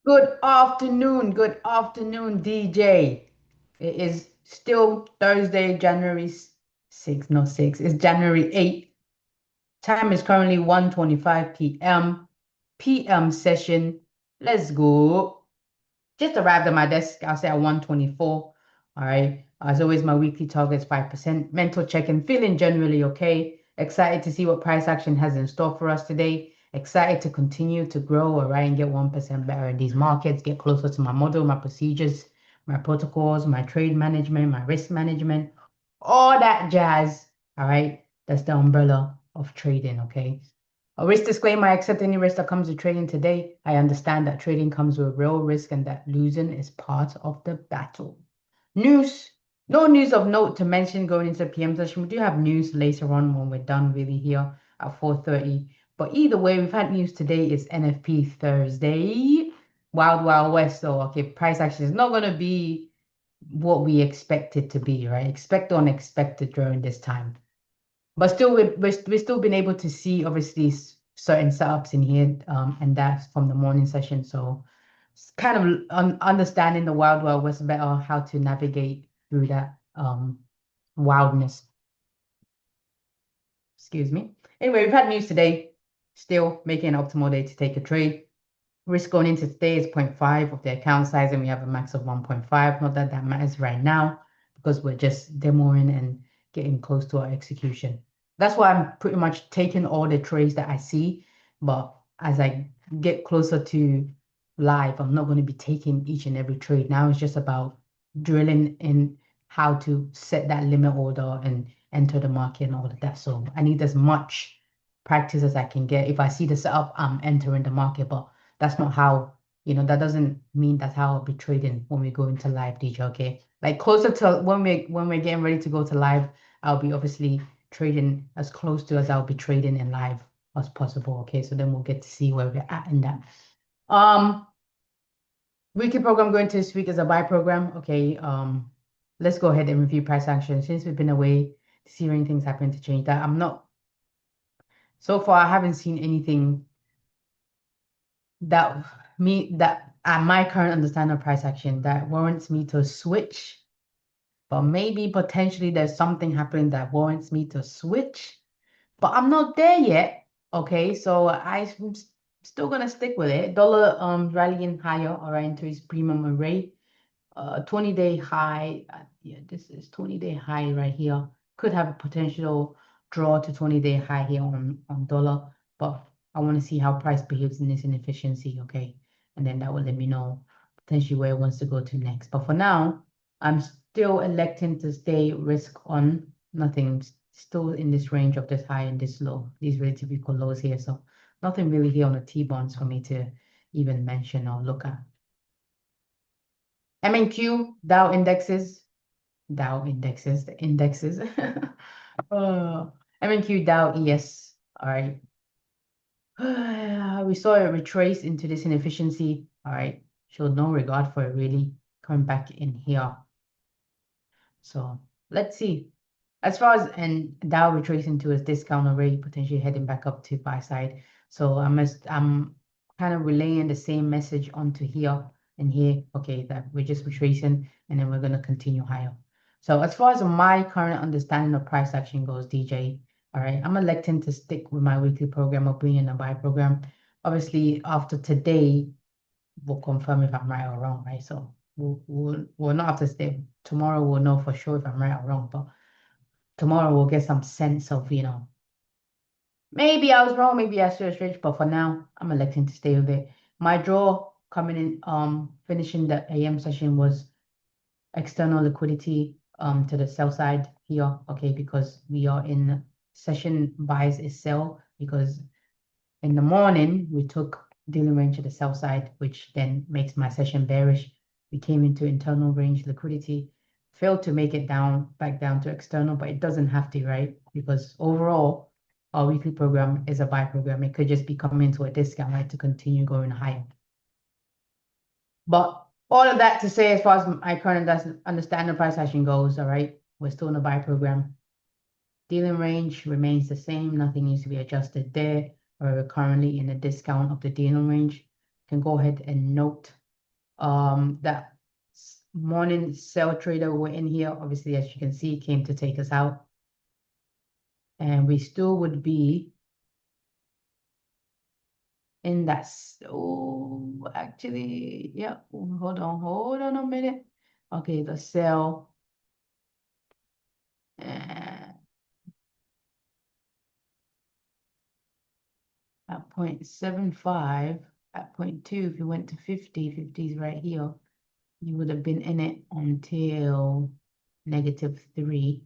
Good afternoon, DJ. It is still Thursday, January 6th, not 6th, it's January 8th. Time is currently 1:25 p.m. PM session. Let's go. Just arrived at my desk, I'll say at 1:24. All right. As always, my weekly target is 5%. Mental check-in, feeling generally okay. Excited to see what price action has in store for us today. Excited to continue to grow, all right, and get 1% better in these markets, get closer to my model, my procedures, my protocols, my trade management, my risk management, all that jazz. All right. That's the umbrella of trading, okay? A risk disclaimer, I accept any risk that comes with trading today. I understand that trading comes with real risk and that losing is part of the battle. News. No news of note to mention going into the PM session. We do have news later on when we're done really here at 4:30. But either way, we've had news today. It's NFP Thursday. Wild, wild west. So, okay, price action is not going to be what we expect it to be, right? Expect the unexpected during this time. But still, we've still been able to see obviously certain setups in here, and that's from the morning session. So it's kind of understanding the wild wild west better, how to navigate through that wildness. Excuse me. Anyway, we've had news today. Still making an optimal day to take a trade. Risk going into today is 0.5 of the account size, and we have a max of 1.5. Not that that matters right now because we're just demoing and getting close to our execution. That's why I'm pretty much taking all the trades that I see. But as I get closer to live, I'm not going to be taking each and every trade. Now it's just about drilling in how to set that limit order and enter the market and all of that. So I need as much practice as I can get. If I see the setup, I'm entering the market, but that's not how, that doesn't mean that's how I'll be trading when we go into live, DJ, okay? Like closer to when we're getting ready to go to live, I'll be obviously trading as close to as I'll be trading in live as possible, okay? So then we'll get to see where we're at in that. Weekly program going to this week is a buy program, okay? Let's go ahead and review price action since we've been away to see if anything's happened to change that. So far I haven't seen anything that at my current understanding of price action that warrants me to switch, but maybe potentially there's something happening that warrants me to switch, but I'm not there yet. Okay, so I'm still gonna stick with it. Dollar rallying higher, all right, into its premium array. 20-day high. Yeah, this is 20-day high right here. Could have a potential draw to 20-day high here on dollar, but I want to see how price behaves in this inefficiency, okay? And then that will let me know potentially where it wants to go to next. But for now, I'm still electing to stay risk on. Nothing, still in this range of this high and this low, these relatively equal lows here. So nothing really here on the T-bonds for me to even mention or look at. MNQ, the indexes. MNQ, Dow, ES. All right. We saw a retrace into this inefficiency. All right. Showed no regard for it really coming back in here. So let's see. As far as and Dow retracing to its discount already, potentially heading back up to buy side. So I'm kind of relaying the same message onto here and here. Okay, that we're just retracing and then we're gonna continue higher. So as far as my current understanding of price action goes, DJ, all right, I'm electing to stick with my weekly program of being in a buy program. Obviously, after today, we'll confirm if I'm right or wrong, right? So we'll not have to stay. Tomorrow we'll know for sure if I'm right or wrong, but tomorrow we'll get some sense of, maybe I was wrong, maybe I should have switched, but for now, I'm electing to stay with it. My draw coming in, finishing the AM session was external liquidity to the sell side here, okay, because we are in session buys is sell, because in the morning we took dealing range to the sell side, which then makes my session bearish. We came into internal range liquidity, failed to make it back down to external, but it doesn't have to, right? Because overall, our weekly program is a buy program. It could just be coming to a discount, right, to continue going higher. But all of that to say, as far as my current understanding of price action goes, all right, we're still in a buy program. Dealing range remains the same. Nothing needs to be adjusted there. We're currently in a discount of the dealing range. You can go ahead and note That morning sell trader were in here. Obviously, as you can see, came to take us out. And we still would be in that. Oh, actually, yeah. Hold on a minute. Okay, the sell. At 0.75, at 0.2, if you went to 50, 50 is right here, you would have been in it until -3.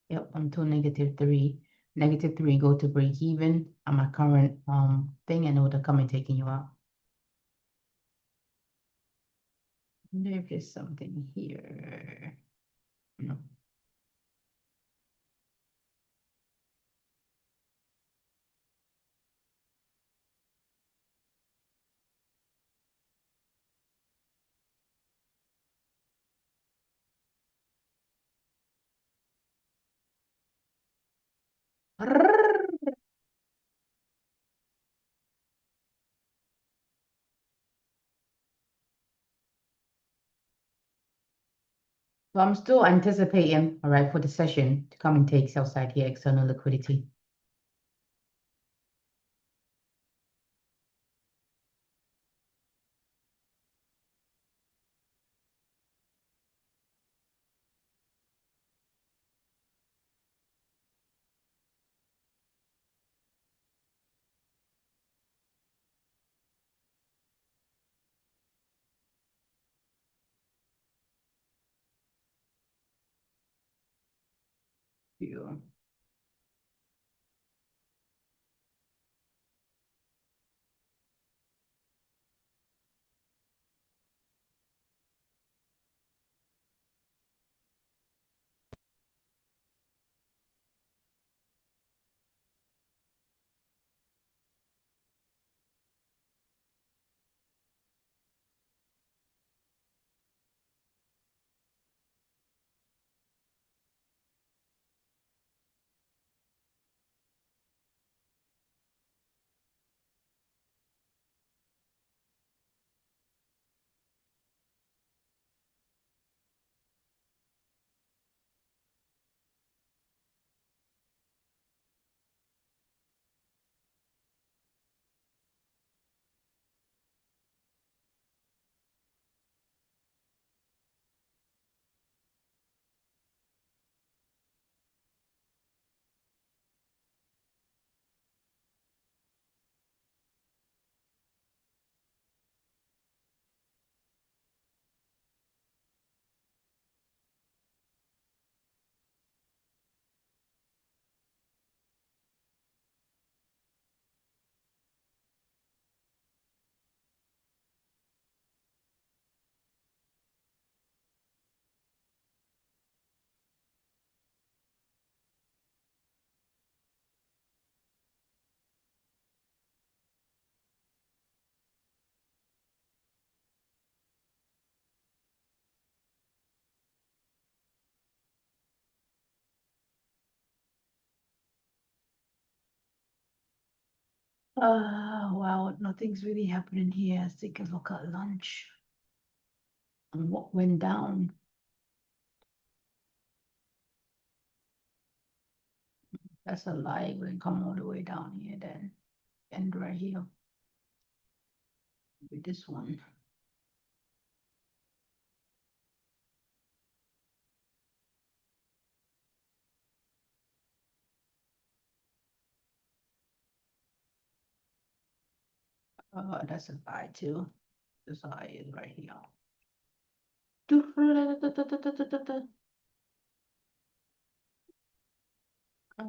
Yep, until -3. -3 go to break even on my current thing, and it would have come and taken you out. I wonder if there's something here. No. So I'm still anticipating, all right, for the session to come and take sell side here, external liquidity. Yeah. Wow, nothing's really happening here. Let's take a look at lunch and what went down. That's a lie. We'll come all the way down here then. End right here with this one. That's a lie too. This lie is right here. Uh,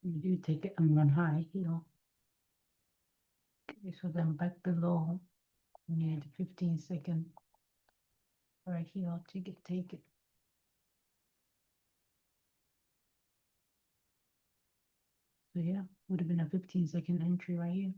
You do take it and run high here. Okay, so then back below, we need 15-second right here to take it. So yeah, would have been a 15-second entry right here.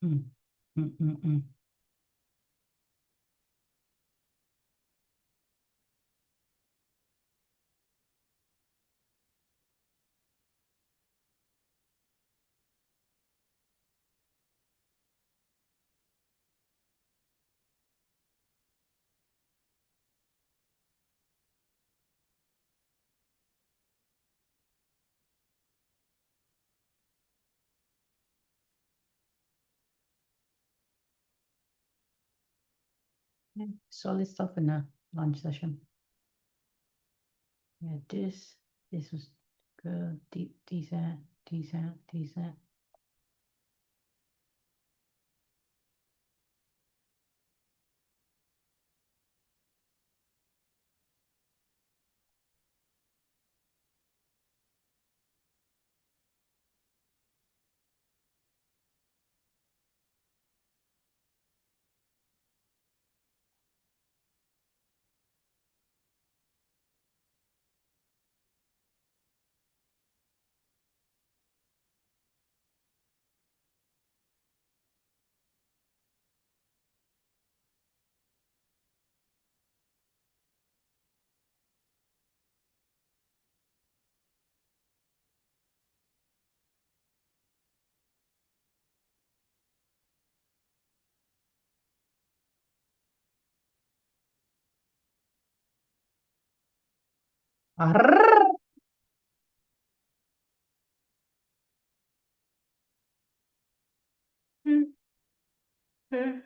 Mm. Mm, mm, mm. Yeah, solid stuff in the lunch session. Yeah, this was good, deep, decent, decent, decent. Arrrr. Mm, mm.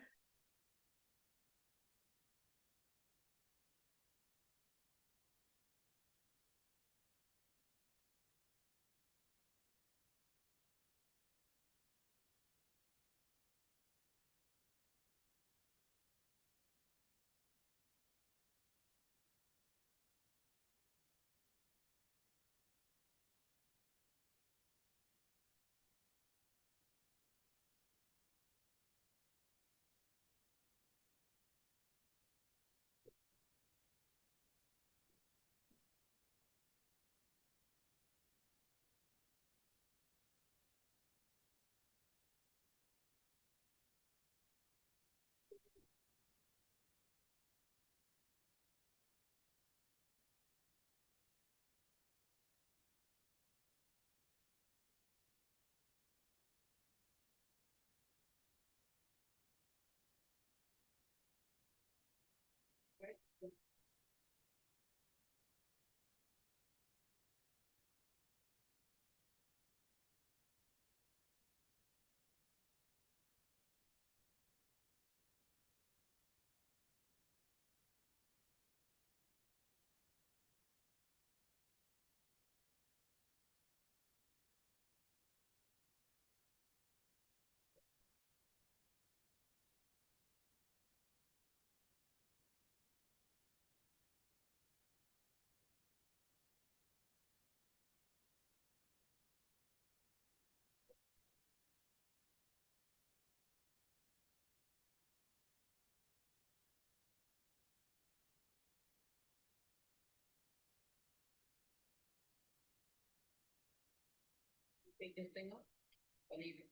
Pick this thing up or leave it?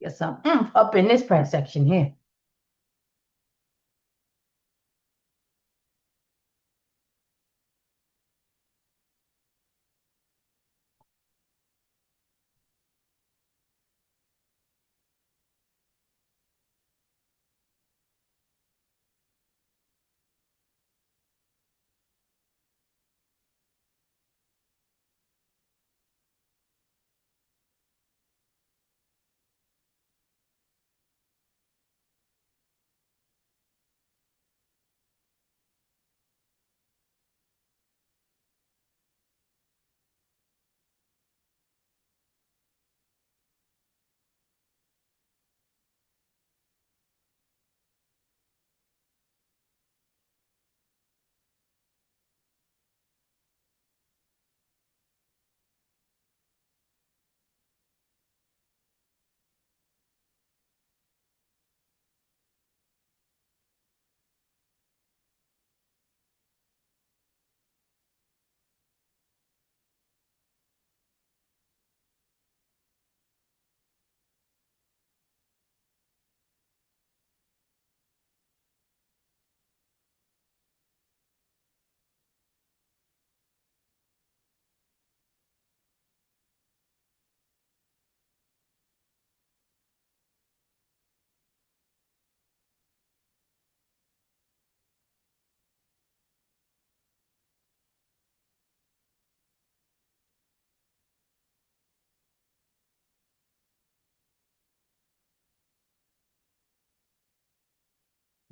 Get some up in this price section here.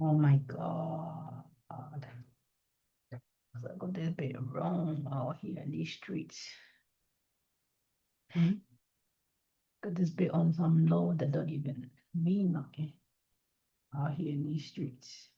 Oh my God. Look at this bit wrong out here in these streets. Hmm? Got this bit on some low that don't even mean nothing out here in these streets.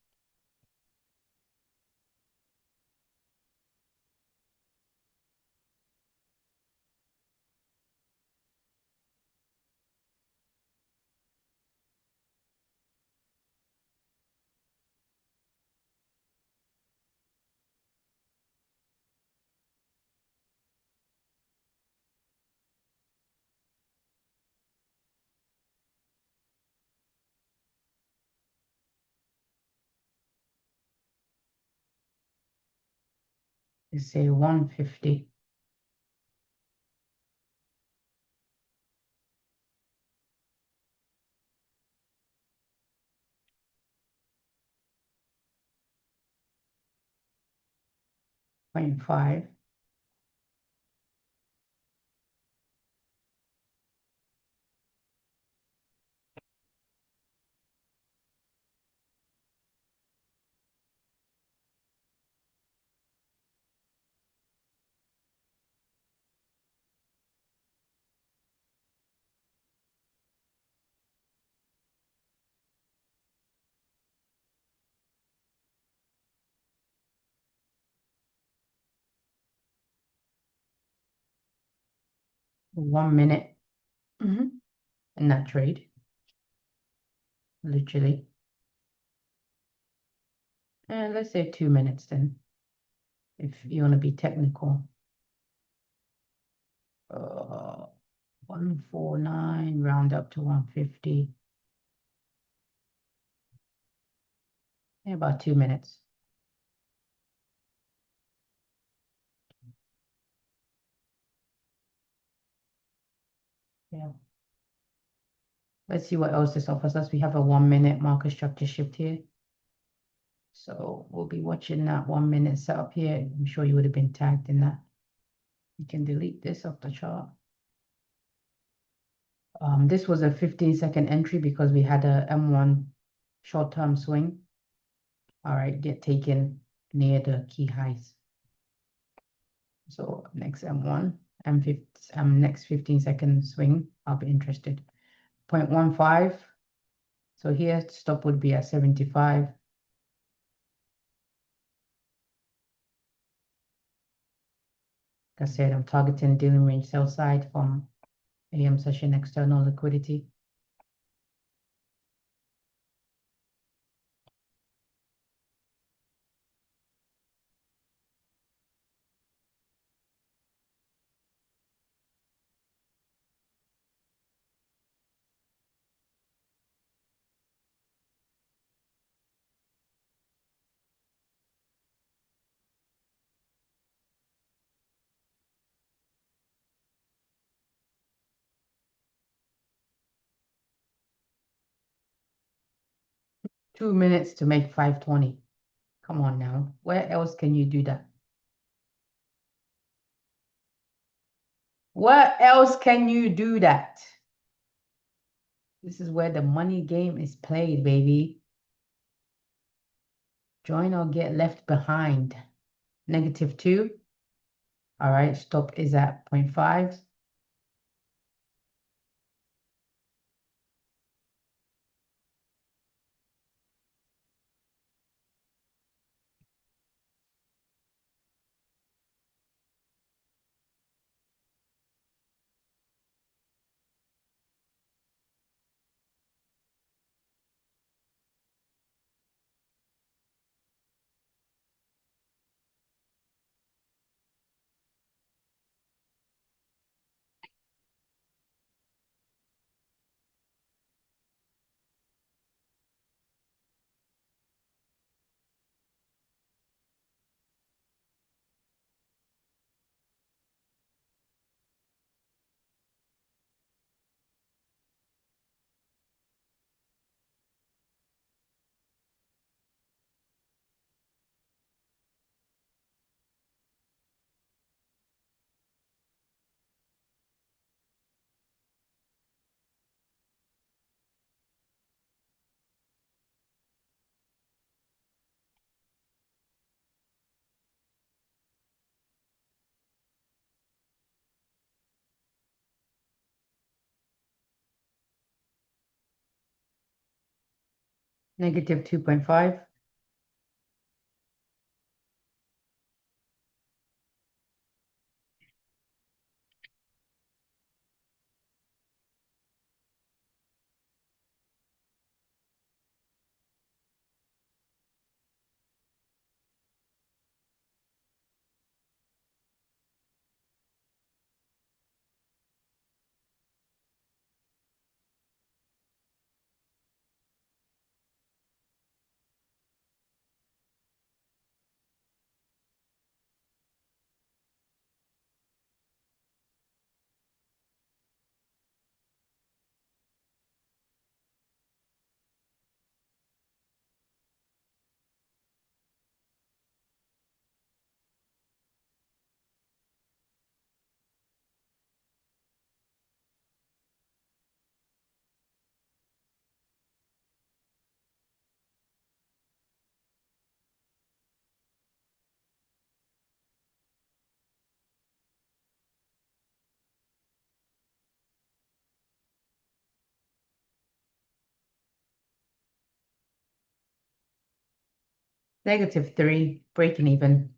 They say 150. .5. 1 minute in that trade, literally. And let's say 2 minutes then, if you want to be technical. 149, round up to 150. Yeah, about 2 minutes. Yeah. Let's see what else this offers us. We have a 1 minute market structure shift here. So we'll be watching that 1 minute setup here. I'm sure you would have been tagged in that. You can delete this off the chart. This was a 15-second entry because we had a M1 short-term swing. All right, get taken near the key highs. So next M1, next 15-second swing, I'll be interested. 0.15. So here stop would be at 75. Like I said, I'm targeting dealing range sell side from AM session external liquidity. Two minutes to make 520. Come on now. Where else can you do that? Where else can you do that? This is where the money game is played, baby. Join or get left behind. -2. All right, stop is at 0.5. -2.5. -3, breaking even.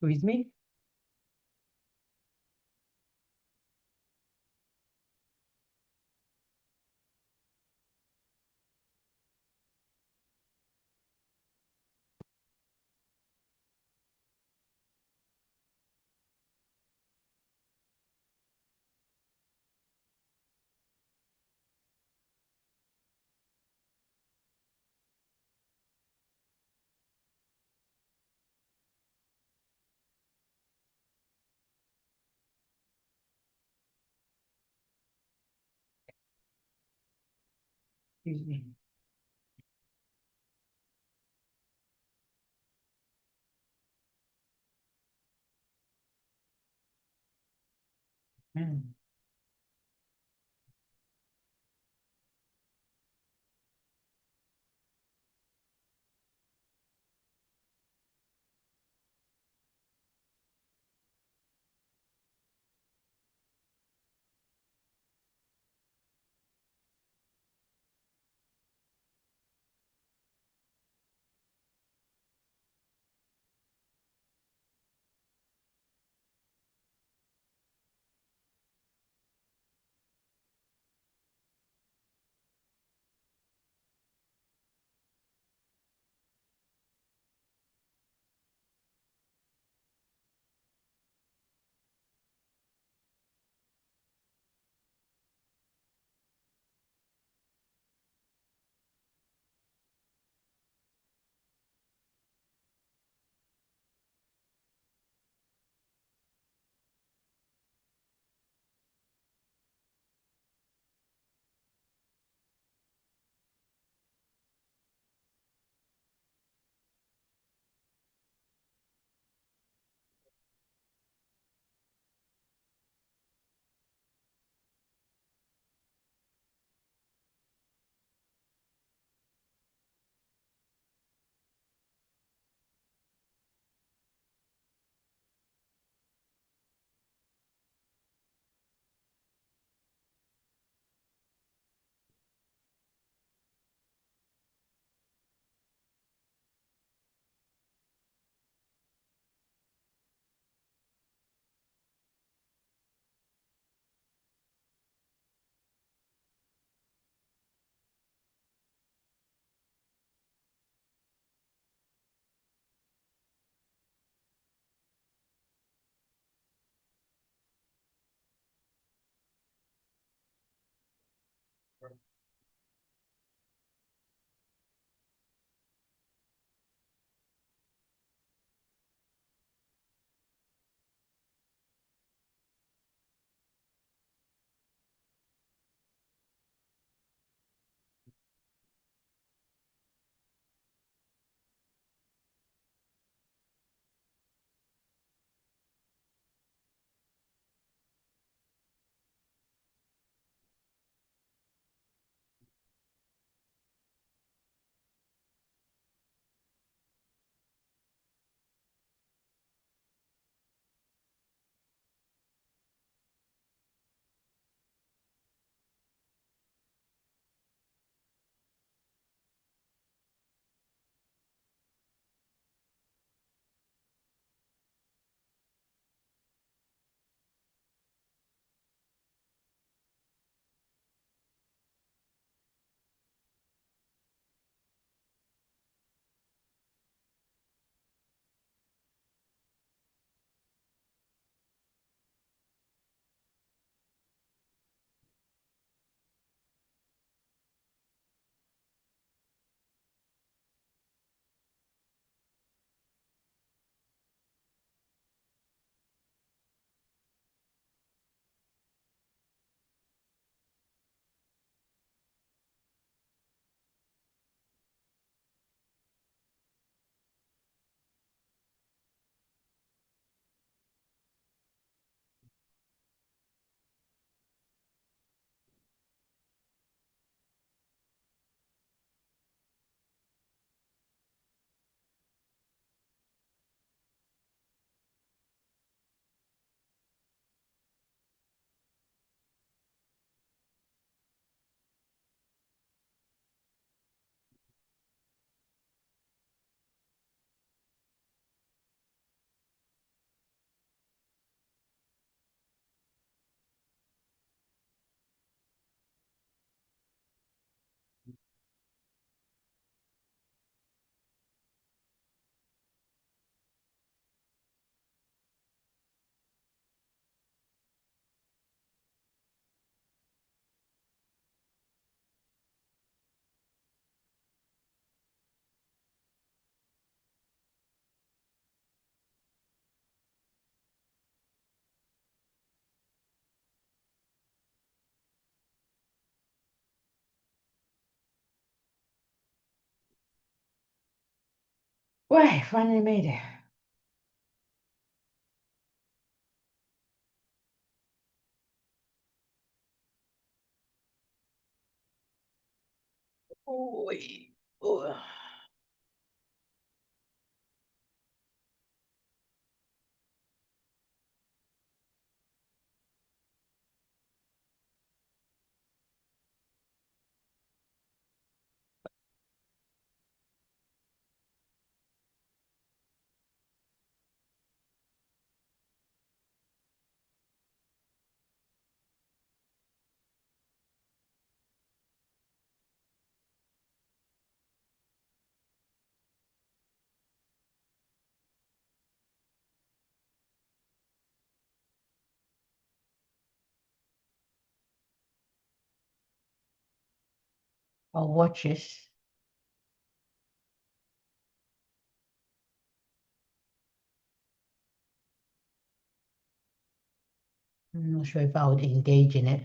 With me? Excuse me. Hmm. Right, finally made it. Oy. Ugh. I'll watch this. I'm not sure if I would engage in it.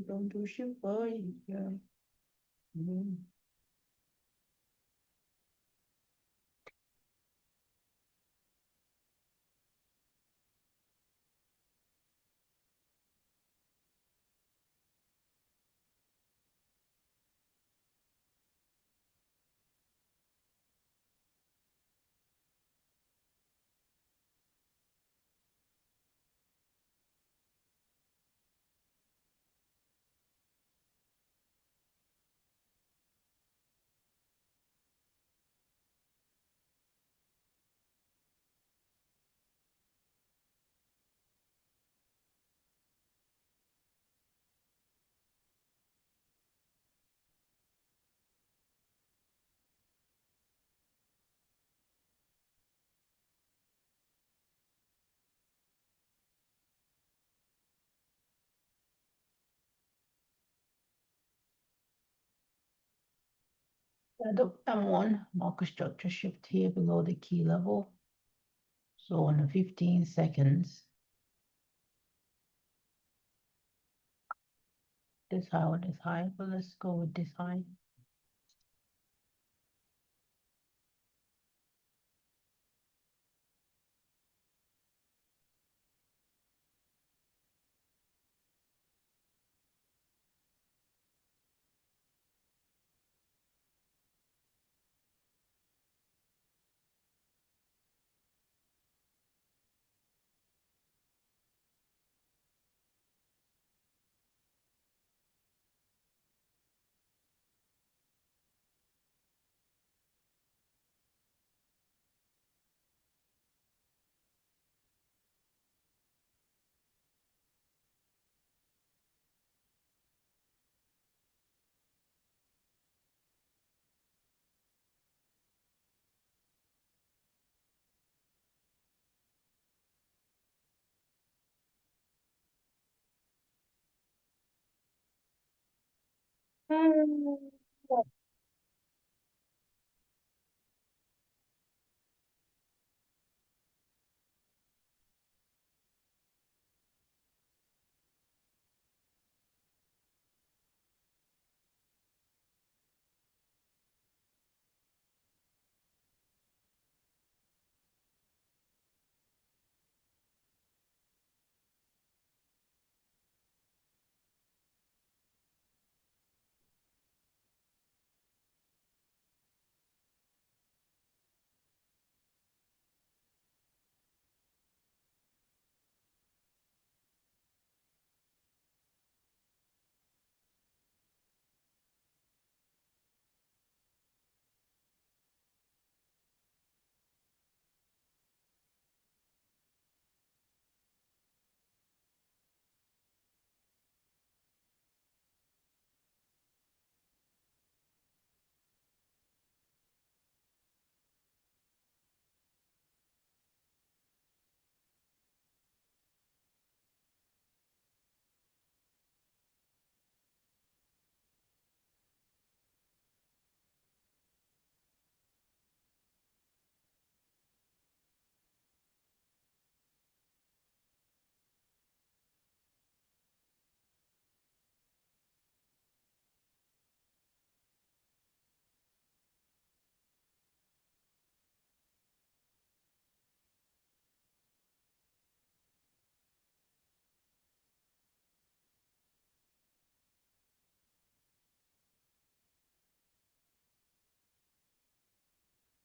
Don't do shit for you, girl. M1 market structure shift here below the key level. So on the 15 seconds, this high or this high, but let's go with this high.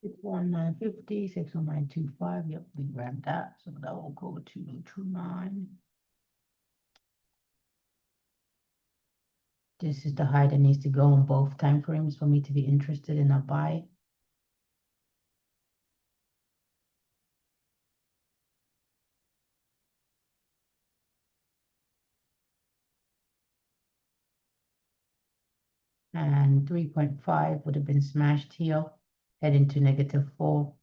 Six one nine 61925. Yep, we grabbed that. So that will go to 29. This is the high that needs to go on both time frames for me to be interested in a buy. And 3.5 would have been smashed here, heading to -4.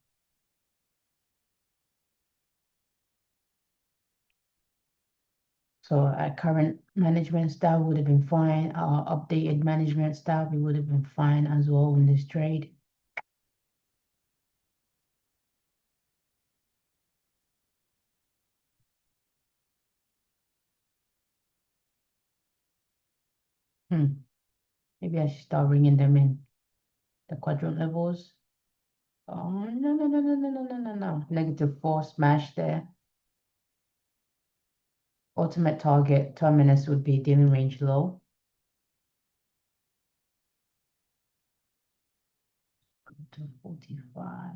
So our current management style would have been fine. Our updated management style, we would have been fine as well in this trade. Maybe I should start ringing them in. The quadrant levels. Oh, no, no, no, no, no, no, no, no, no. -4 smash there. Ultimate target terminus would be dim range low. Go to 45.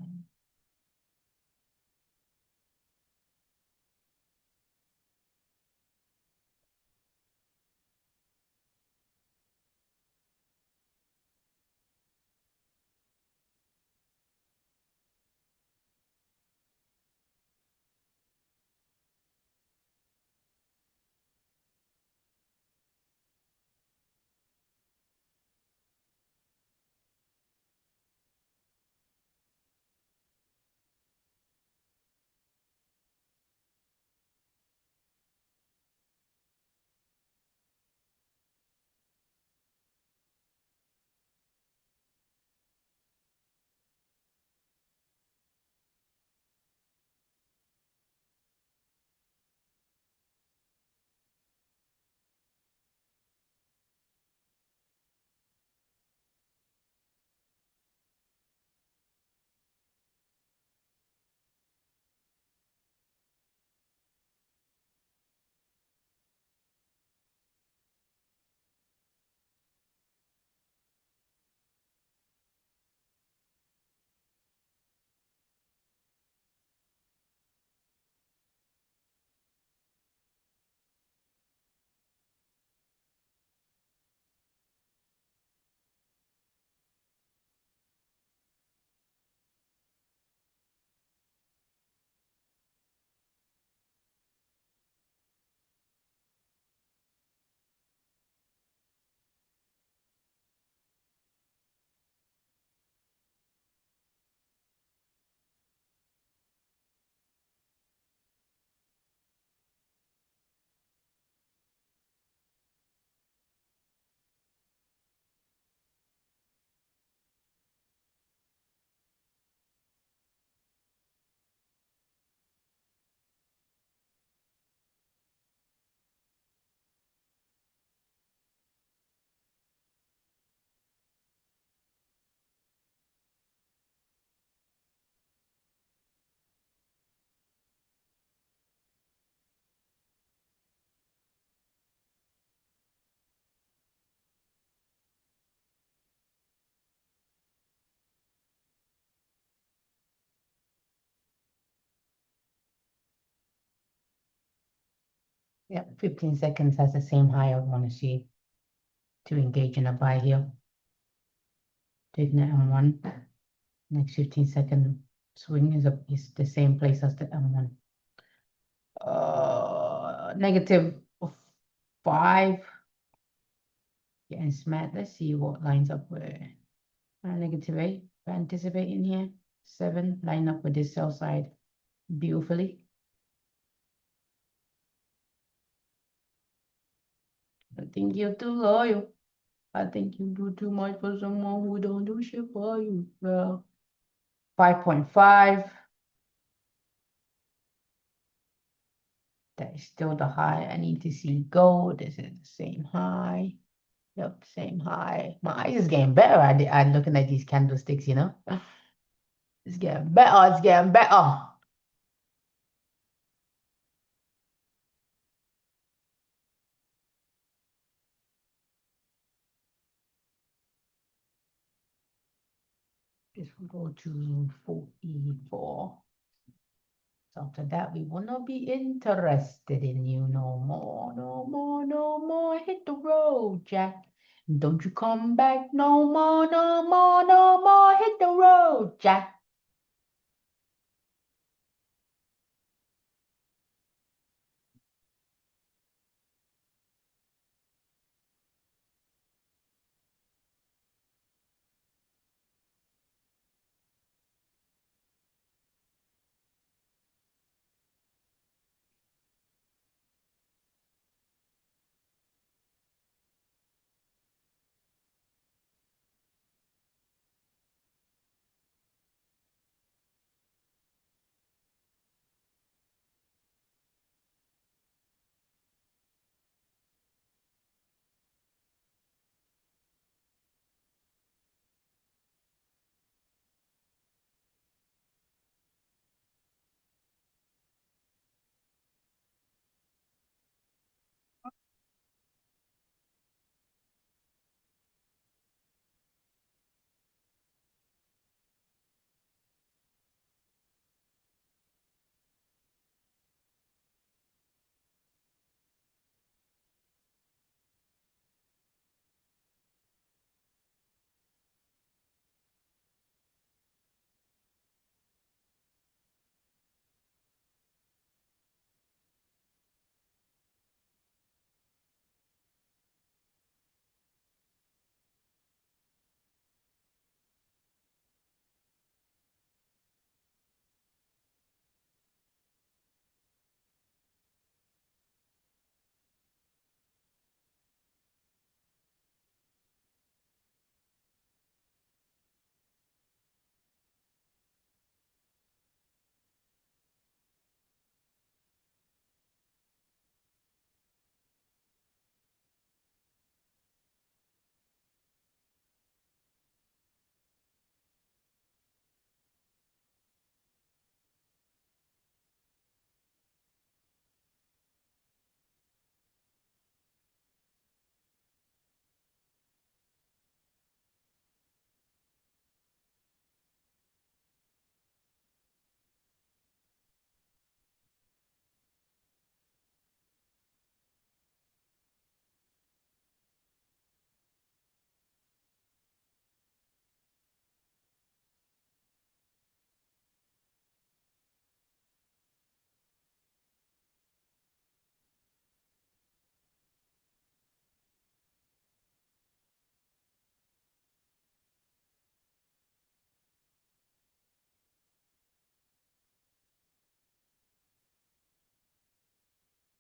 Yep, 15 seconds has the same high I want to see to engage in a buy here. Taking the M1. Next 15-second swing is the same place as the M1. -5. Getting smacked. Let's see what lines up where. -8. Anticipating here. 7 line up with this sell side beautifully. I think you're too loyal. I think you do too much for someone who don't do shit for you. Well, 5.5. That is still the high I need to see go. This is the same high. Yep, same high. My eyes is getting better at looking at these candlesticks, you know? It's getting better. It's getting better. This will go to 44. So after that, we will not be interested in you no more, no more, no more. Hit the road, Jack. Don't you come back no more, no more, no more. Hit the road, Jack.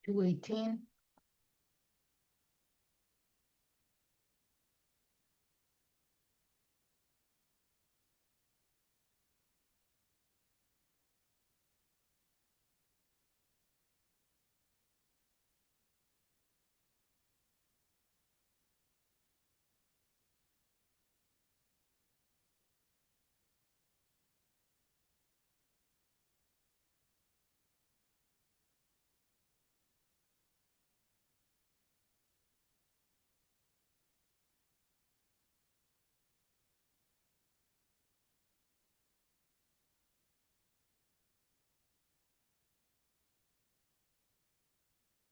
218.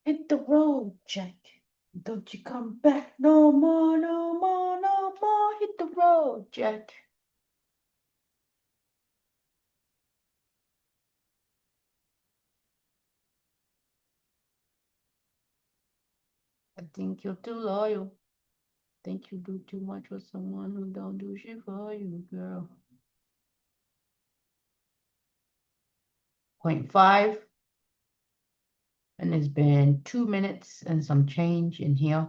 Hit the road, Jack. Don't you come back no more, no more, no more. Hit the road, Jack. I think you're too loyal. Think you do too much for someone who don't do shit for you, girl. 0.5. And it's been 2 minutes and some change in here.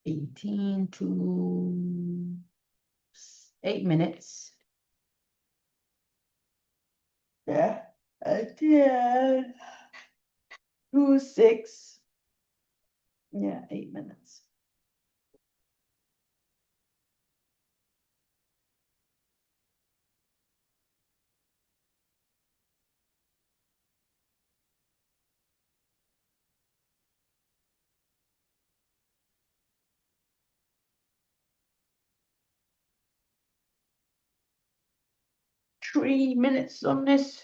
18 to 8 minutes. Yeah, again. 2, 6. Yeah, 8 minutes. Three minutes on this.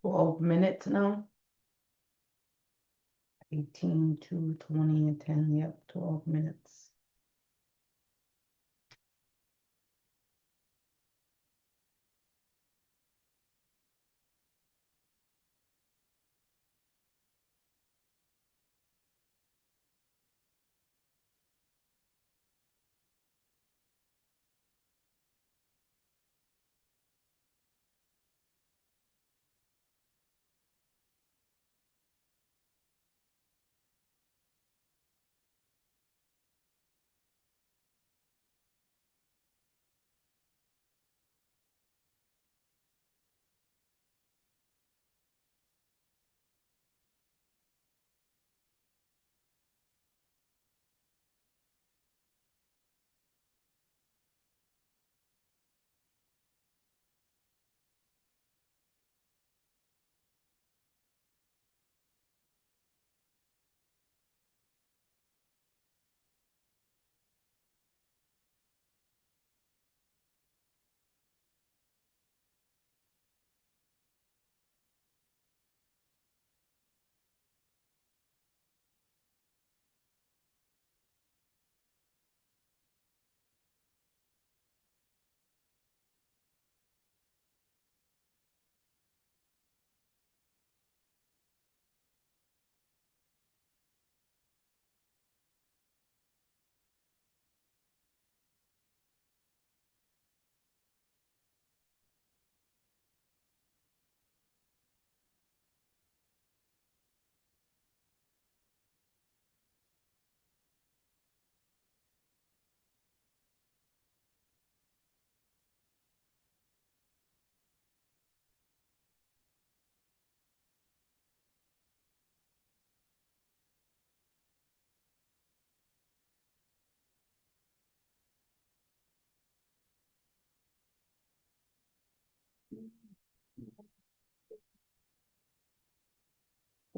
Twelve minutes now. 18 to 20 and 10. Yep, 12 minutes.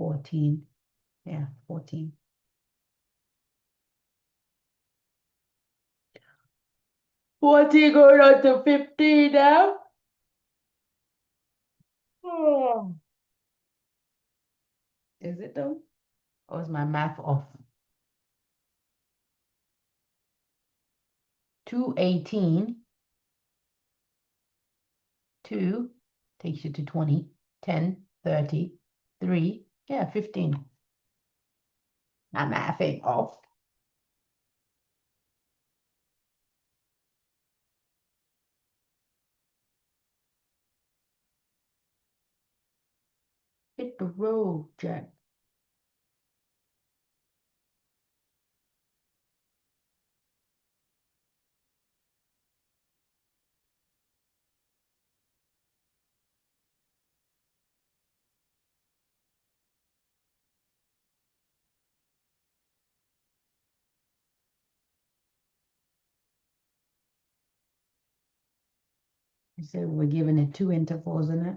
14. Yeah, 14. Going on to 15 now? Oh. Is it though? Or is my math off? 218. 2 takes you to 20. 10, 30, 3. Yeah, 15. My math ain't off. Hit the road, Jack. You said we're giving it 2 intervals in it.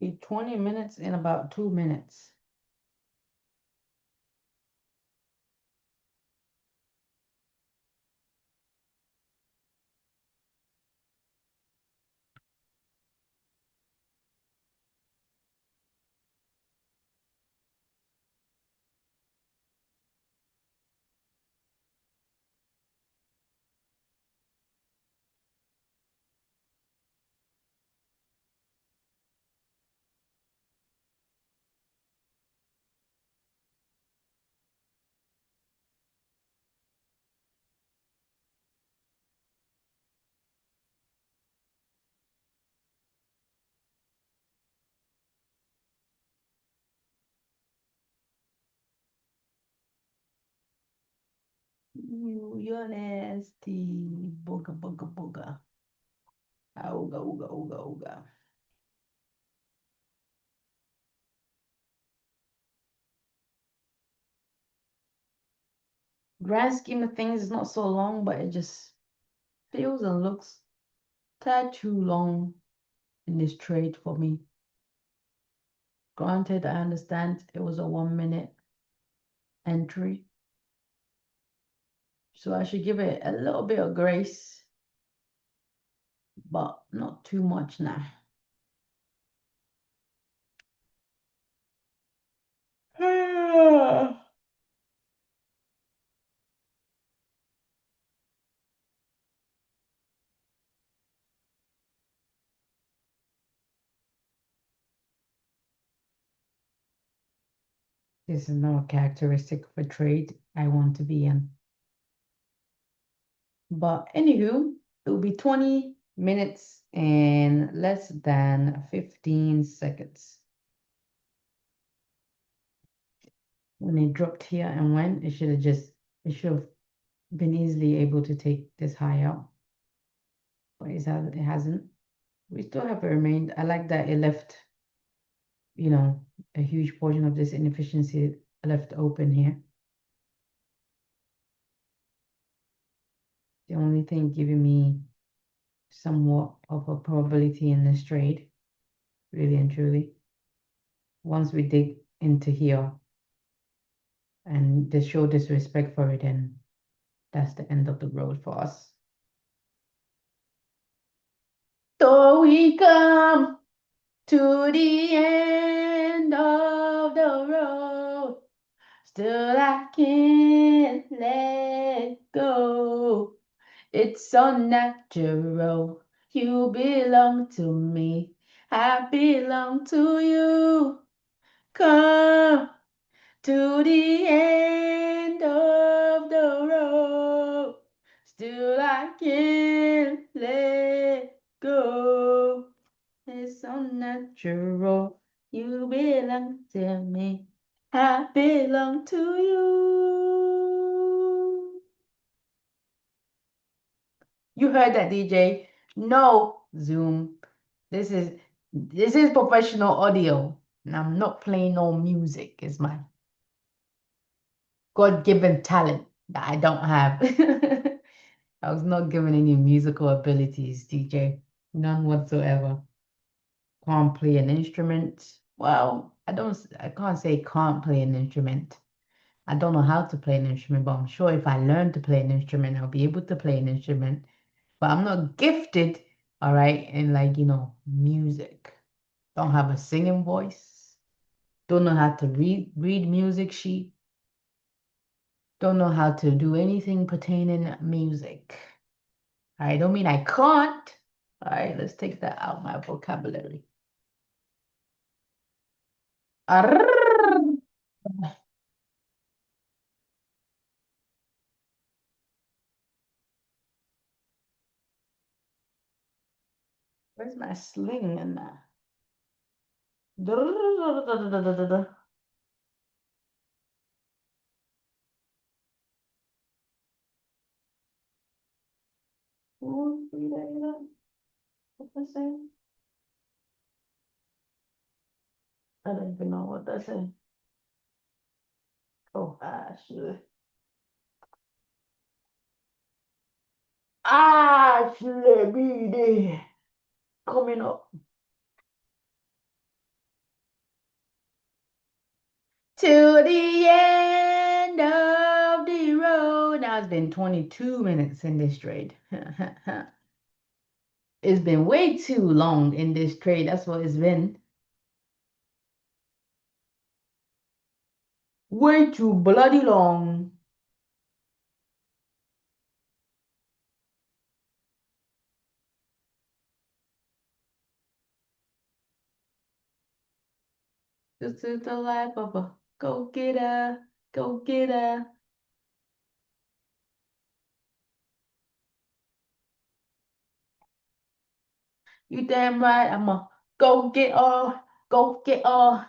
Be 20 minutes in about 2 minutes. You're nasty. Booga, booga, booga. Ooga, ooga, ooga, ooga. Grand scheme of things, it's not so long, but it just feels and looks tad too long in this trade for me. Granted, I understand it was a 1 minute entry. So I should give it a little bit of grace, but not too much now. This is not a characteristic of a trade I want to be in. But anywho, it will be 20 minutes and less than 15 seconds. When it dropped here and went, it should have been easily able to take this high out. But it hasn't. We still have it remained. I like that it left, a huge portion of this inefficiency left open here. The only thing giving me somewhat of a probability in this trade, really and truly. Once we dig into here and just show disrespect for it, then that's the end of the road for us. So we come to the end of the road. Still I can't let go. It's unnatural. You belong to me. I belong to you. Come to the end of the road. Still I can't let go. It's unnatural. You belong to me. I belong to you. You heard that, DJ? No, Zoom. This is professional audio, and I'm not playing no music. It's my God-given talent that I don't have. I was not given any musical abilities, DJ. None whatsoever. Can't play an instrument. Well, I can't say can't play an instrument. I don't know how to play an instrument, but I'm sure if I learn to play an instrument, I'll be able to play an instrument. But I'm not gifted, all right, in music. Don't have a singing voice. Don't know how to read music sheet. Don't know how to do anything pertaining music. I don't mean I can't. All right, let's take that out of my vocabulary. Arrrr. Where's my sling in that? What was I? I don't even know what that's saying. Oh, Ashley. Ashley BD coming up to the end of the road. Now it's been 22 minutes in this trade. It's been way too long in this trade. That's what it's been. Way too bloody long. This is the life of a go-getter, go-getter. 'You damn right, I'm a go-getter, go-getter.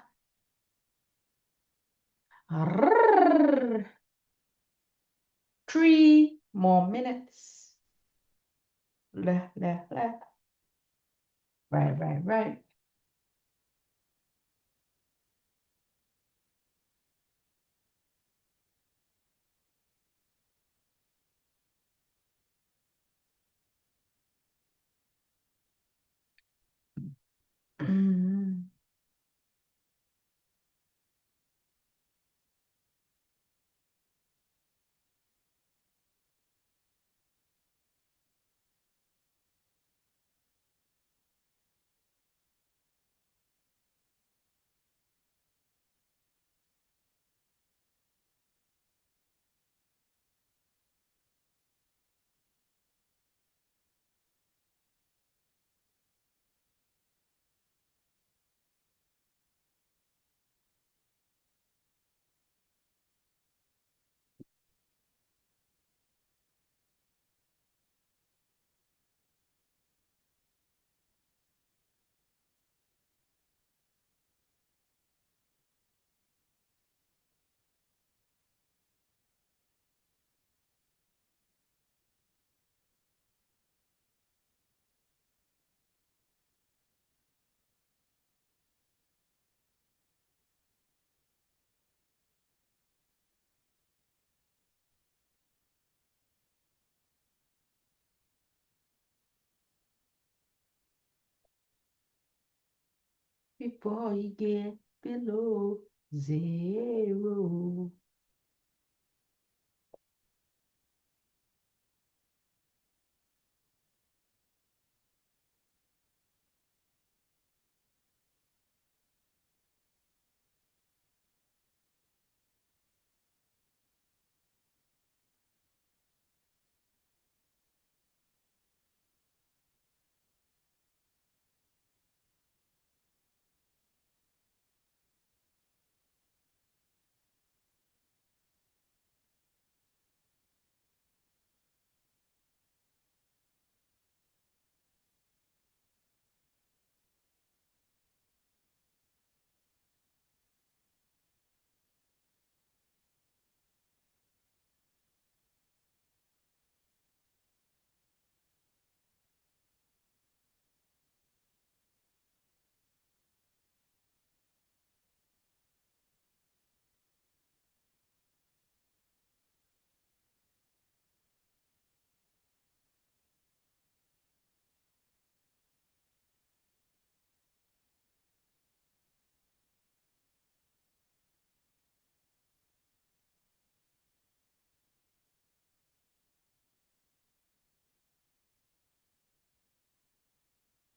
Arrrr. 3 more minutes. Left, left, left. Right, right, right. before you get below zero.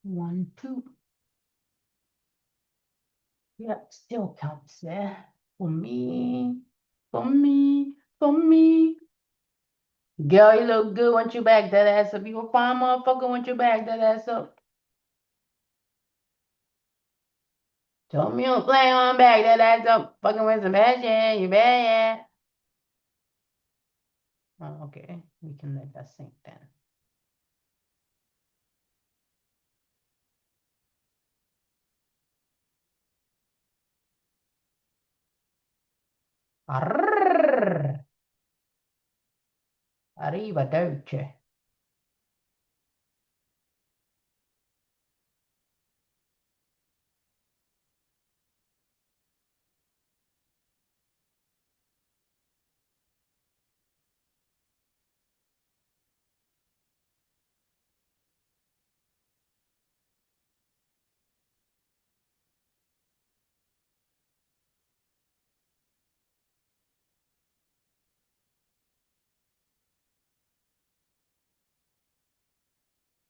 One, two. Yep, still counts there. For me, for me, for me. Girl, you look good. Want you back that ass up. You a fine motherfucker. Want you back that ass up. Told me you don't play on back that ass up. Fucking with some bad shit. You bad, yeah. Oh, okay. We can let that sink then. Arrrr. Arrivederci.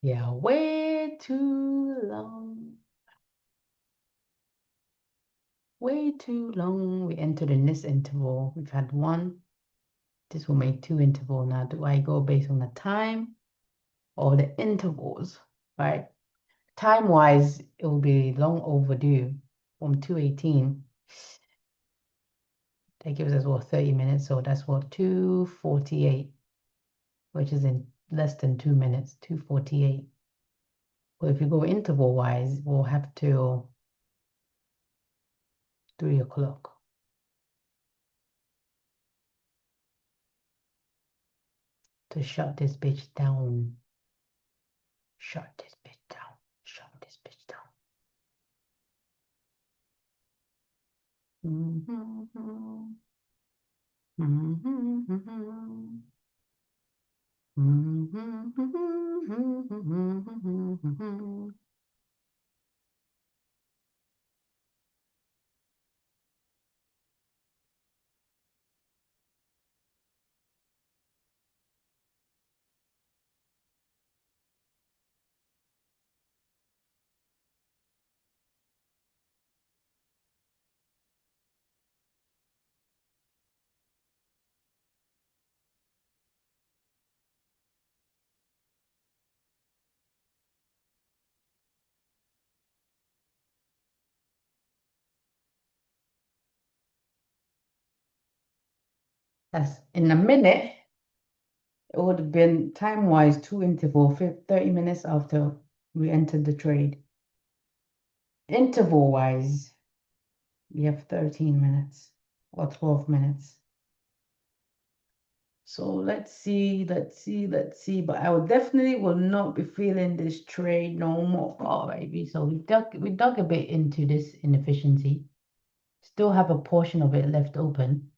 Yeah, way too long. Way too long. We entered in this interval. We've had one. This will make two interval. Now, do I go based on the time or the intervals? Right? Time-wise, it will be long overdue from 2:18. That gives us what, 30 minutes. So that's what, 2:48, which is in less than 2 minutes, 2:48. But if you go interval-wise, we'll have till 3 o'clock. To shut this bitch down. Shut this bitch down. Shut this bitch down. That's in a minute. It would have been time-wise two interval, 30 minutes after we entered the trade. Interval-wise, we have 13 minutes or 12 minutes. So let's see. But I would definitely will not be feeling this trade no more. Oh, baby. So we dug a bit into this inefficiency. Still have a portion of it left open.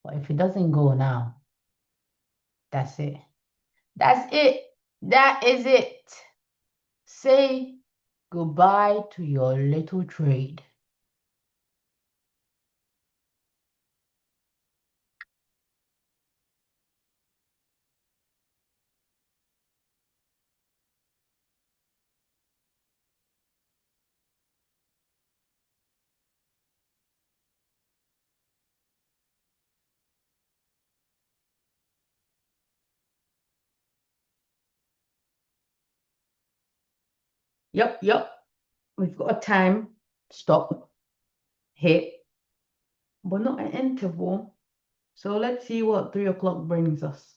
But if it doesn't go now, that's it. That's it. That is it. Say Goodbye to your little trade. Yep. We've got a time, stop, hit, but not an interval. So let's see what 3 o'clock brings us.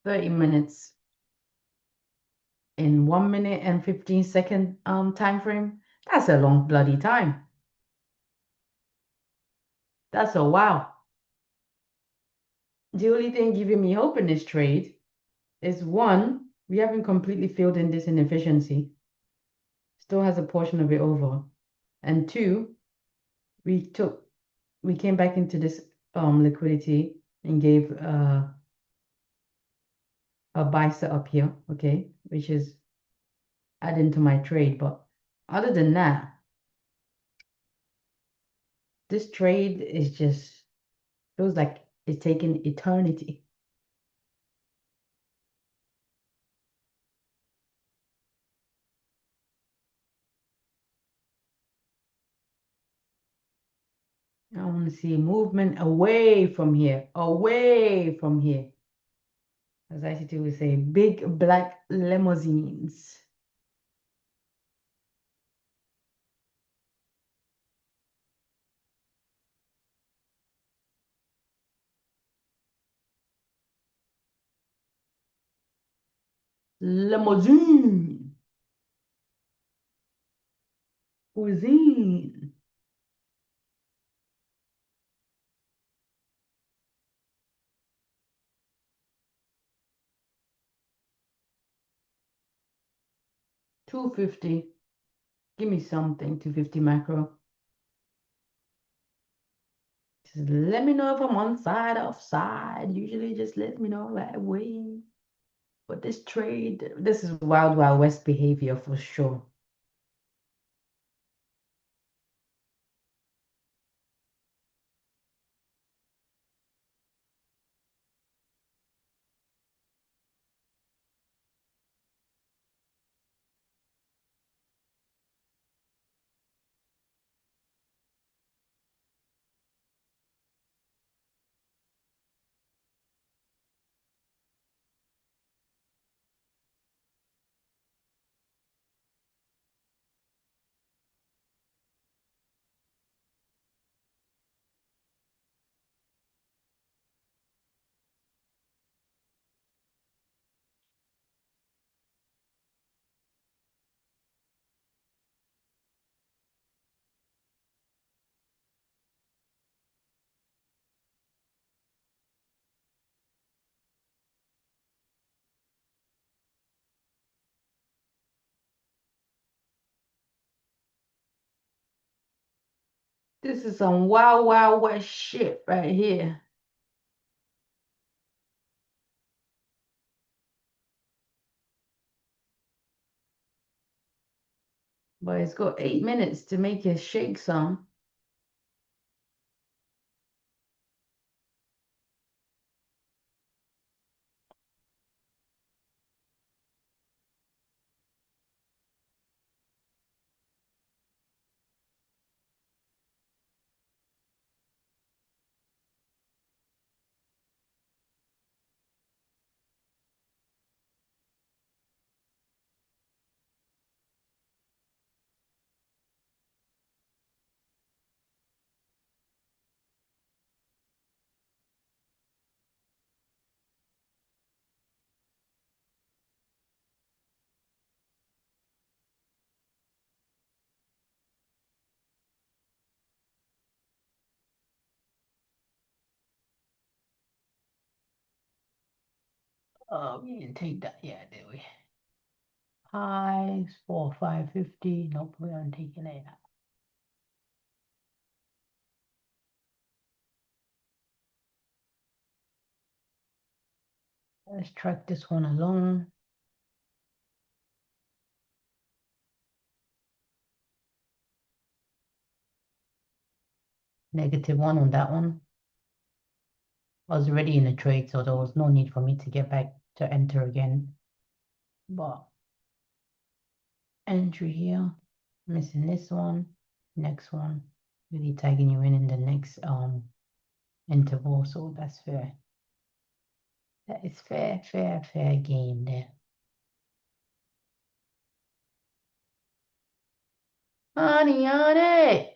$30 in 1 minute and 15 second time frame. That's a long bloody time. That's a wow. The only thing giving me hope in this trade is one, we haven't completely failed in this inefficiency. Still has a portion of it over. And two, we came back into this liquidity and gave a buy setup here, okay, which is adding to my trade. But other than that, this trade is just feels like it's taking eternity. I want to see movement away from here, away from here. As ICT would say, big black limousines. Limousine. Cuisine. $250. Give me something. 250 macro. Just let me know if I'm on side, offside. Usually just let me know right away. But this trade, this is wild, wild west behavior for sure. This is some wild, wild west shit right here. But it's got 8 minutes to make it shake some. Oh, we didn't take that yet, did we? Highs 4, 550. Nope, we aren't taking it. Let's track this one along. -1 on that one. I was already in a trade, so there was no need for me to get back to enter again. But entry here, missing this one, next one, really tagging you in the next interval, so that's fair. That is fair game there. Honey.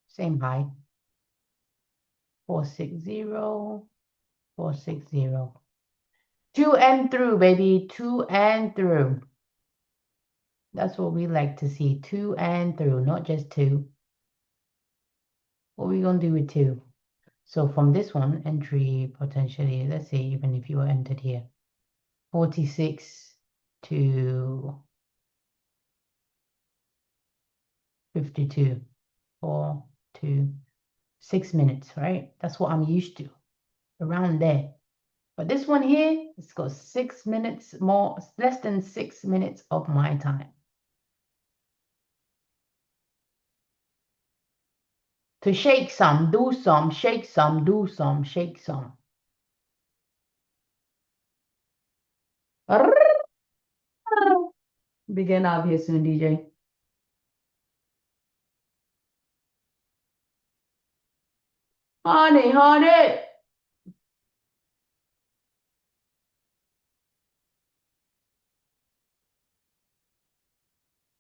Same high. 460, 460. To and through, baby. To and through. That's what we like to see. To and through, not just two. What are we going to do with two? So from this one, entry potentially, let's say even if you were entered here, 46 to 52, 4 to 6 minutes, right? That's what I'm used to, around there. But this one here, it's got 6 minutes more, less than 6 minutes of my time. To shake some, do some, shake some, do some, shake some. Begin out here soon, DJ. Honey.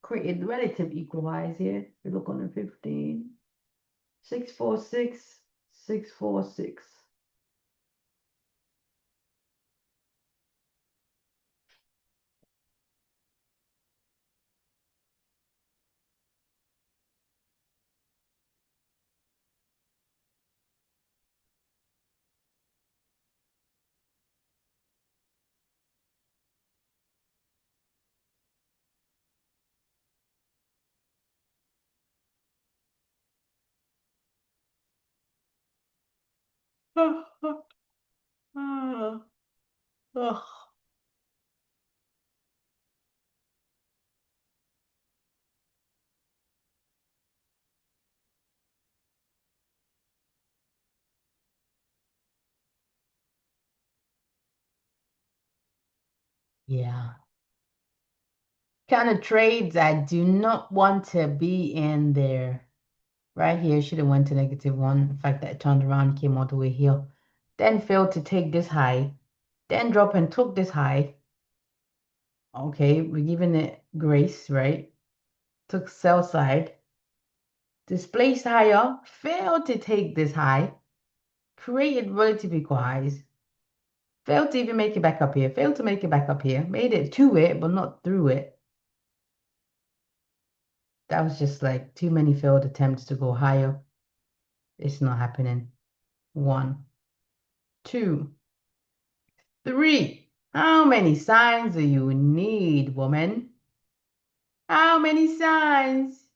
Created relative equalize here. We look on the 15. 646, 646. Yeah. Kind of trades I do not want to be in there. Right here, should have went to -1. The fact that it turned around, came all the way here. Then failed to take this high. Then drop and took this high. Okay, we're giving it grace, right? Took sell side. Displaced higher. Failed to take this high. Created relative equalize. Failed to even make it back up here. Failed to make it back up here. Made it to it, but not through it. That was just like too many failed attempts to go higher. It's not happening. 1, 2, 3. How many signs do you need, woman? How many signs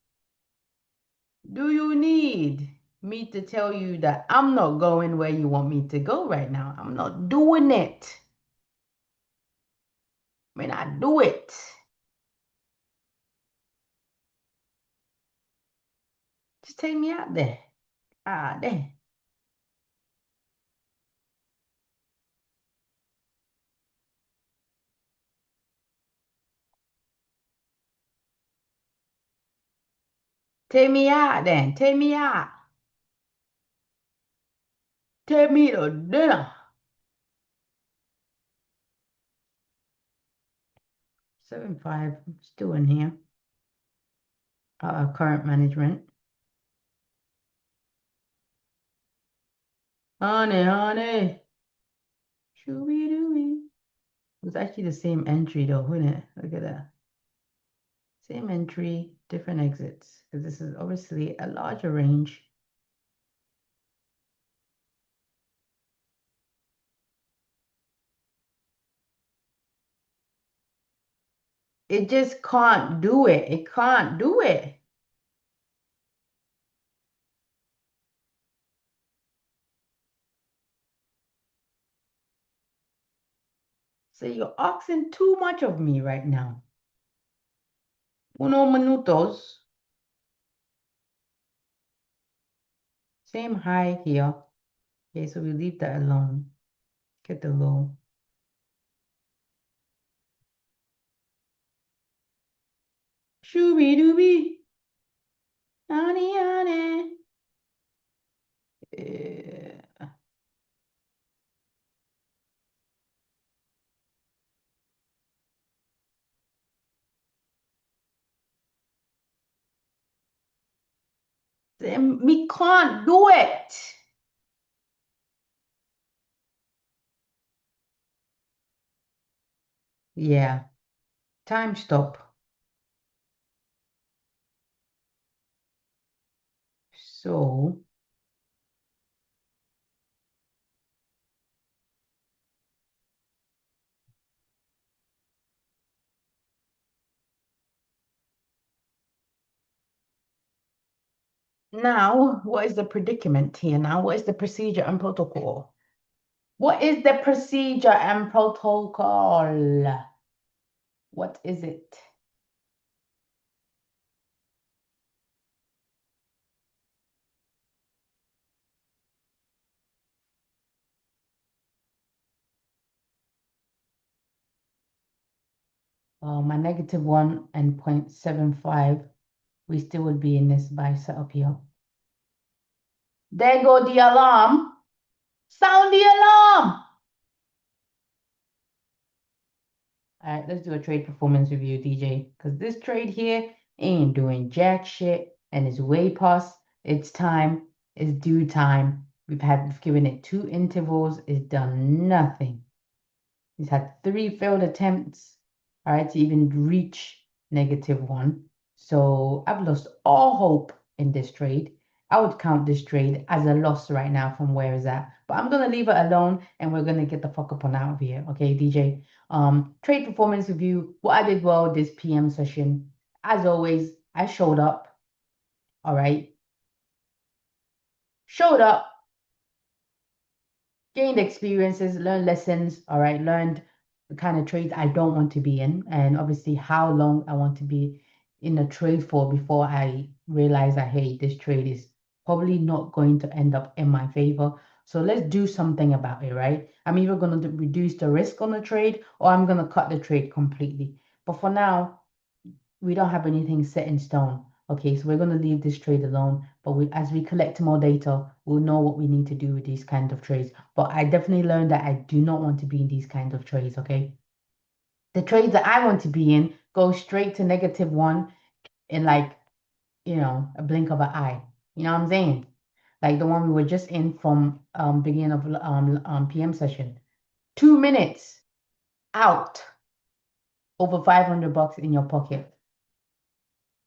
do you need me to tell you that I'm not going where you want me to go right now? I'm not doing it. I mean, I do it. Just take me out there. Ah, there. Take me out then. Take me out. Take me to dinner. 7.5, still in here. Current management. Honey. Shooby-dooby. It was actually the same entry though, wasn't it? Look at that. Same entry, different exits. Because this is obviously a larger range. It just can't do it. It can't do it. So you're asking too much of me right now. Uno minutos. Same high here. Okay, so we leave that alone. Get the low. Shooby dooby. Honey, honey. Me can't do it. Yeah. Time stop. So now, what is the predicament here now? What is the procedure and protocol? What is the procedure and protocol? What is it? My -1 and 0.75, we still would be in this buy setup here. There go the alarm. Sound the alarm. All right, let's do a trade performance review, DJ, because this trade here ain't doing jack shit and it's way past its time. It's due time. We've given it 2 intervals. It's done nothing. He's had 3 failed attempts, all right, to even reach -1. So I've lost all hope in this trade. I would count this trade as a loss right now from where it's at. But I'm gonna leave it alone and we're gonna get the fuck up on out of here. Okay, DJ. Trade performance review. What I did well this PM session. As always, I showed up. All right. Showed up, gained experiences, learned lessons, all right, learned the kind of trades I don't want to be in, and obviously how long I want to be in a trade for before I realize that, hey, this trade is probably not going to end up in my favor. So let's do something about it, right? I'm either going to reduce the risk on the trade or I'm going to cut the trade completely. But for now, we don't have anything set in stone. Okay, so we're going to leave this trade alone. But as we collect more data, we'll know what we need to do with these kind of trades. But I definitely learned that I do not want to be in these kind of trades. Okay, the trades that I want to be in go straight to -1 in like a blink of an eye. You know what I'm saying? Like the one we were just in from beginning of PM session. 2 minutes out, over $500 in your pocket.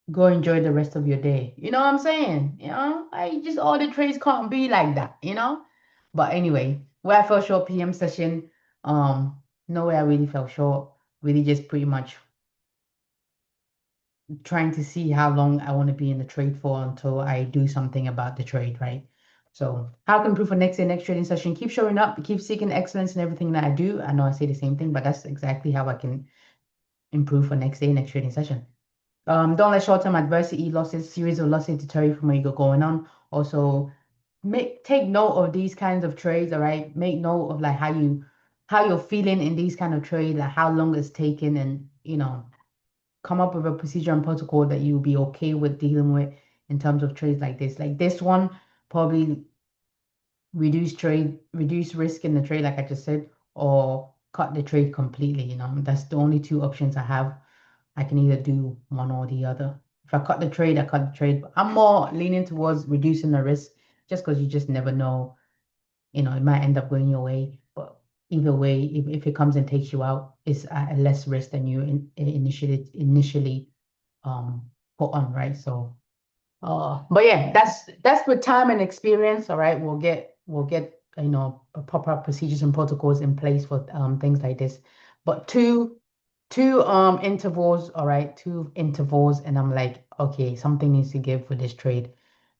Go enjoy the rest of your day. You know what I'm saying? I just all the trades can't be like that. But anyway, where I fell short PM session, nowhere I really fell short. Really just pretty much trying to see how long I want to be in the trade for until I do something about the trade, right? So how can improve for next day, next trading session? Keep showing up, keep seeking excellence in everything that I do. I know I say the same thing, but that's exactly how I can improve for next day, next trading session. Don't let short-term adversity, losses, series of losses deter you from where you're going on. Also, take note of these kinds of trades, all right? Make note of like how you're feeling in these kind of trades, like how long it's taken, and come up with a procedure and protocol that you'll be okay with dealing with in terms of trades like this. Like this one, probably reduce risk in the trade, like I just said, or cut the trade completely. That's the only 2 options I have. I can either do one or the other. If I cut the trade, I cut the trade. But I'm more leaning towards reducing the risk just because you just never know. It might end up going your way. But either way, if it comes and takes you out, it's at less risk than you initially put on, right? So but yeah, that's with time and experience. All right, we'll get proper procedures and protocols in place for things like this. But two intervals, all right, 2 intervals, and I'm like, okay, something needs to give for this trade.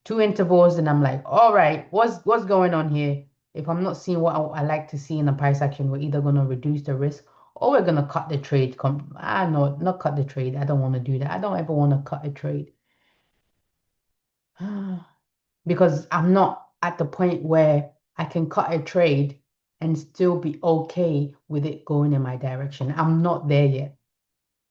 2 intervals, and I'm like, all right, what's going on here? If I'm not seeing what I like to see in the price action, we're either gonna reduce the risk or we're gonna cut the trade. I know, not cut the trade. I don't want to do that. I don't ever want to cut a trade because I'm not at the point where I can cut a trade and still be okay with it going in my direction. I'm not there yet.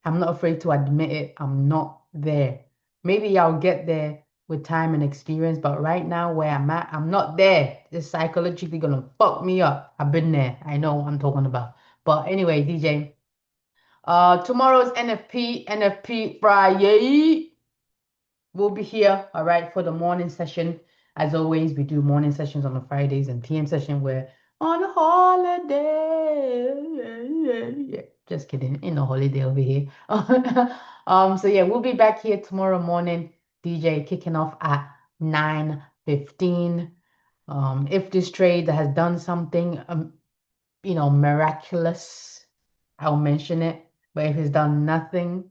I'm not afraid to admit it. I'm not there. Maybe I'll get there with time and experience, but right now where I'm at, I'm not there. It's psychologically gonna fuck me up. I've been there. I know what I'm talking about. But anyway, DJ. Tomorrow's NFP Friday. We'll be here, all right, for the morning session. As always, we do morning sessions on the Fridays and PM session. We're on holiday. Just kidding, ain't no holiday over here. So yeah, we'll be back here tomorrow morning. DJ kicking off at 9:15. If this trade has done something, miraculous, I'll mention it. But if it's done nothing,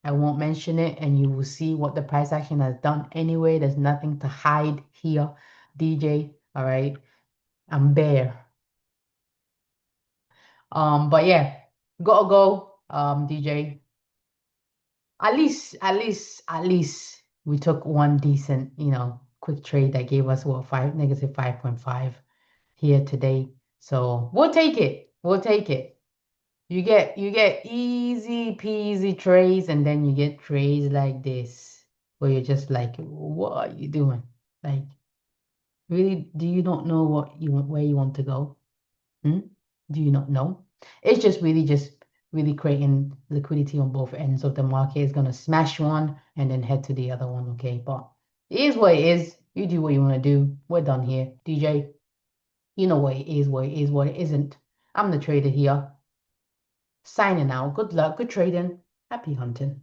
I won't mention it, and you will see what the price action has done anyway. There's nothing to hide here, DJ. All right, I'm bare. But yeah, gotta go, DJ. At least, we took one decent, quick trade that gave us what negative 5.5 here today. So we'll take it. We'll take it. You get easy peasy trades, and then you get trades like this where you're just like, what are you doing? Like, really, do you not know where you want to go? Hmm? Do you not know? It's just really creating liquidity on both ends of the market. It's gonna smash one and then head to the other one, okay? But it is what it is. You do what you want to do. We're done here. DJ, you know what it is, what it is, what it isn't. I'm the trader here. Signing out. Good luck, good trading. Happy hunting.